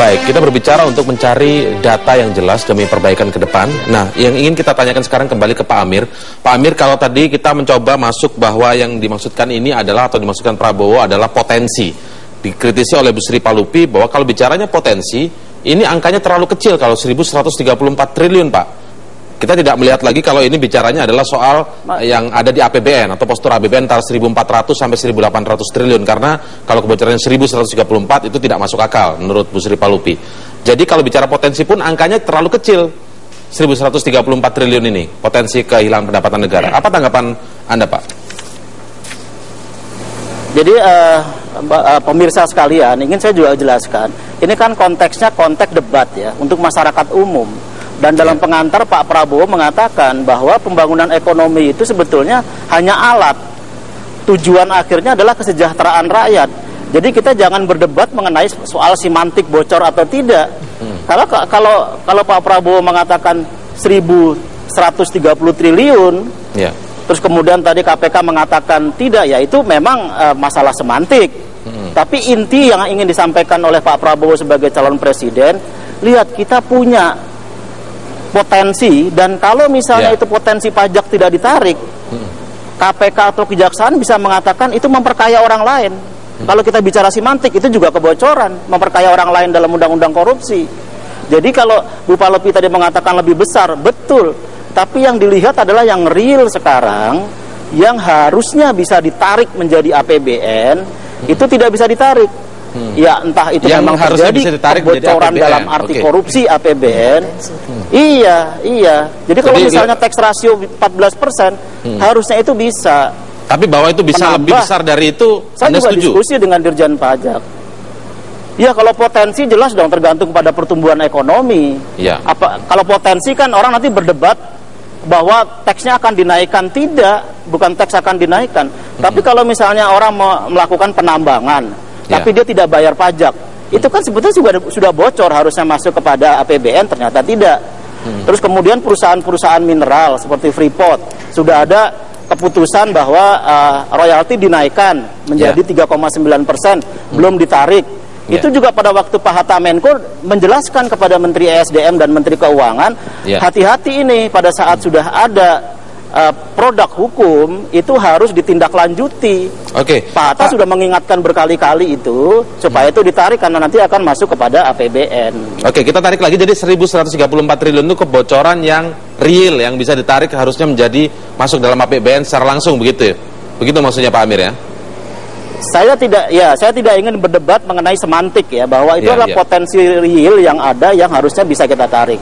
Baik, kita berbicara untuk mencari data yang jelas demi perbaikan ke depan. Nah, yang ingin kita tanyakan sekarang kembali ke Pak Amir. Pak Amir, kalau tadi kita mencoba masuk bahwa yang dimaksudkan ini adalah, atau dimaksudkan Prabowo adalah potensi. Dikritisi oleh Bu Sri Palupi bahwa kalau bicaranya potensi, ini angkanya terlalu kecil kalau 1.134 triliun, Pak. Kita tidak melihat lagi kalau ini bicaranya adalah soal yang ada di APBN atau postur APBN antara 1.400 sampai 1.800 triliun, karena kalau kebocoran 1.134 itu tidak masuk akal menurut Bu Sri Palupi. Jadi kalau bicara potensi pun angkanya terlalu kecil, 1.134 triliun ini potensi kehilangan pendapatan negara. Apa tanggapan Anda, Pak? Jadi pemirsa sekalian, ingin saya juga jelaskan, ini kan konteksnya konteks debat ya untuk masyarakat umum. Dan dalam pengantar Pak Prabowo mengatakan bahwa pembangunan ekonomi itu sebetulnya hanya alat. Tujuan akhirnya adalah kesejahteraan rakyat. Jadi kita jangan berdebat mengenai soal semantik bocor atau tidak. Kalau Pak Prabowo mengatakan 1.130 triliun, terus kemudian tadi KPK mengatakan tidak, ya itu memang masalah semantik. Tapi inti yang ingin disampaikan oleh Pak Prabowo sebagai calon presiden, lihat kita punya potensi, dan kalau misalnya itu potensi pajak tidak ditarik, KPK atau kejaksaan bisa mengatakan itu memperkaya orang lain. Kalau kita bicara semantik, itu juga kebocoran, memperkaya orang lain dalam undang-undang korupsi. Jadi kalau Bu Palupi tadi mengatakan lebih besar, betul, tapi yang dilihat adalah yang real sekarang, yang harusnya bisa ditarik menjadi APBN, itu tidak bisa ditarik. Ya entah itu yang memang terjadi kebocoran dalam arti korupsi APBN. Iya. Jadi kalau misalnya tax ratio 14%, harusnya itu bisa. Tapi bahwa itu bisa lebih besar dari itu, saya juga diskusi dengan Dirjen Pajak. Ya kalau potensi jelas dong tergantung pada pertumbuhan ekonomi. Kalau potensi kan orang nanti berdebat bahwa teksnya akan dinaikkan, tidak, bukan teks akan dinaikkan. Tapi kalau misalnya orang melakukan penambangan, tapi dia tidak bayar pajak, itu kan sebetulnya sudah bocor, harusnya masuk kepada APBN, ternyata tidak. Terus kemudian perusahaan-perusahaan mineral seperti Freeport, sudah ada keputusan bahwa royalti dinaikkan menjadi 3,9%, belum ditarik. Itu juga pada waktu Pak Hatta Menko menjelaskan kepada Menteri ESDM dan Menteri Keuangan, hati-hati ini pada saat sudah ada produk hukum itu harus ditindaklanjuti. Pak Hatta sudah mengingatkan berkali-kali itu supaya itu ditarik karena nanti akan masuk kepada APBN. Kita tarik lagi, jadi 1.134 triliun itu kebocoran yang real, yang bisa ditarik harusnya menjadi masuk dalam APBN secara langsung, begitu ya? Begitu maksudnya Pak Amir ya? Saya tidak ingin berdebat mengenai semantik ya, bahwa itu adalah potensi real yang ada yang harusnya bisa kita tarik.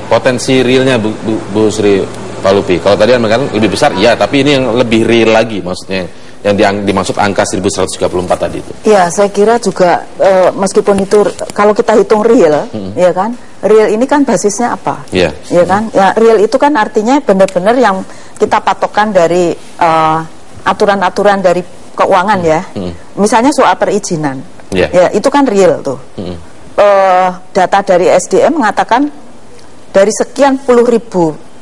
Potensi realnya Bu Sri Palupi. Kalau tadi kan lebih besar, ya, tapi ini yang lebih real lagi, maksudnya yang dimaksud angka 1.134 tadi itu. Ya, saya kira juga meskipun itu kalau kita hitung real, ya kan, real ini kan basisnya apa? Ya kan, ya real itu kan artinya benar-benar yang kita patokan dari aturan-aturan dari keuangan ya. Misalnya soal perizinan, ya itu kan real tuh. Data dari SDM mengatakan dari sekian puluh ribu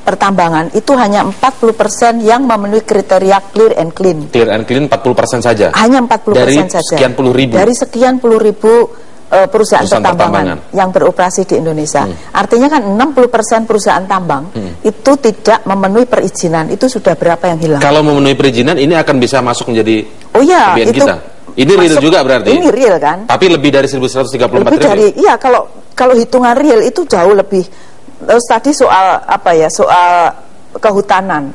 pertambangan itu hanya 40% yang memenuhi kriteria clear and clean. Clear and clean 40% saja. Hanya 40% dari saja. Sekian puluh ribu. Dari sekian puluh ribu perusahaan pertambangan yang beroperasi di Indonesia. Artinya kan 60% perusahaan tambang itu tidak memenuhi perizinan. Itu sudah berapa yang hilang? Kalau memenuhi perizinan ini akan bisa masuk menjadi APBN kita. Ini real juga berarti. Ini real kan? Tapi lebih dari 1.134 triliun. Iya, kalau hitungan real itu jauh lebih. Tadi soal apa ya, soal kehutanan.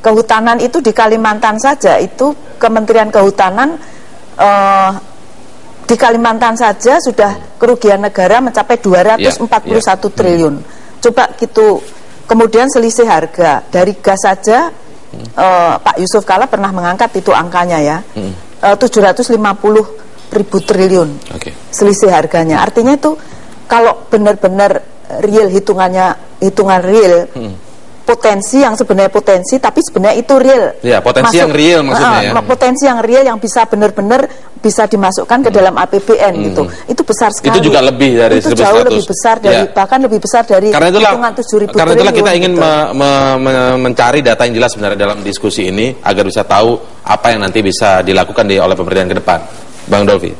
Kehutanan itu di Kalimantan saja itu Kementerian Kehutanan di Kalimantan saja sudah kerugian negara mencapai 241 triliun. Coba gitu. Kemudian selisih harga dari gas saja Pak Yusuf Kala pernah mengangkat itu angkanya ya. 750 ribu triliun selisih harganya. Artinya itu kalau benar-benar real hitungan real, potensi yang sebenarnya potensi, tapi sebenarnya itu real. Ya, potensi yang real maksudnya ya. Potensi yang real yang bisa benar-benar bisa dimasukkan ke dalam APBN gitu. Itu besar sekali. Itu juga lebih dari 1.100. Itu jauh lebih besar dari bahkan lebih besar dari hitungan 7.000 triliun. Karena itulah kita ingin mencari data yang jelas sebenarnya dalam diskusi ini agar bisa tahu apa yang nanti bisa dilakukan oleh pemerintahan ke depan. Bang Dolfi.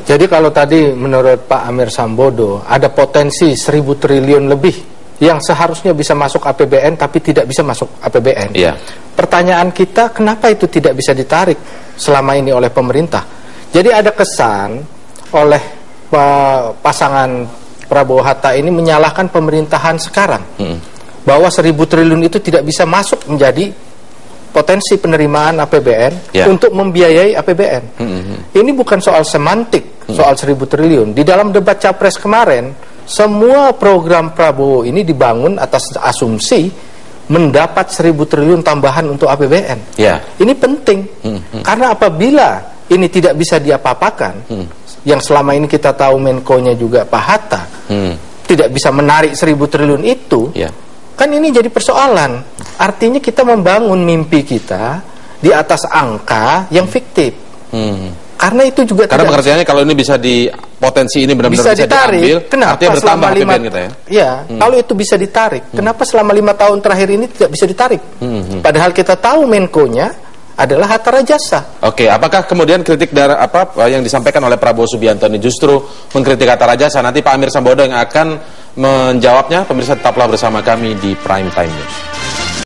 Jadi kalau tadi menurut Pak Amir Sambodo ada potensi 1.000 triliun lebih yang seharusnya bisa masuk APBN tapi tidak bisa masuk APBN. Iya. Pertanyaan kita, kenapa itu tidak bisa ditarik selama ini oleh pemerintah? Jadi ada kesan oleh pasangan Prabowo Hatta ini menyalahkan pemerintahan sekarang bahwa 1.000 triliun itu tidak bisa masuk menjadi potensi penerimaan APBN untuk membiayai APBN. Ini bukan soal semantik, soal 1.000 triliun. Di dalam debat Capres kemarin, semua program Prabowo ini dibangun atas asumsi mendapat 1.000 triliun tambahan untuk APBN. Ini penting, karena apabila ini tidak bisa diapa-apakan, yang selama ini kita tahu Menko-nya juga Pak Hatta, tidak bisa menarik 1.000 triliun itu, kan ini jadi persoalan. Artinya kita membangun mimpi kita di atas angka yang fiktif. Karena itu juga karena pengertiannya kalau ini bisa potensi ini benar-benar bisa diambil, kenapa selama 5 kita kalau itu bisa ditarik, kenapa selama 5 tahun terakhir ini tidak bisa ditarik? Padahal kita tahu Menko-nya adalah Hatta Rajasa. Oke, apakah kemudian kritik dari yang disampaikan oleh Prabowo Subianto ini justru mengkritik Hatta Rajasa? Nanti Pak Amir Sambodo yang akan menjawabnya. Pemirsa, tetaplah bersama kami di Prime Time News.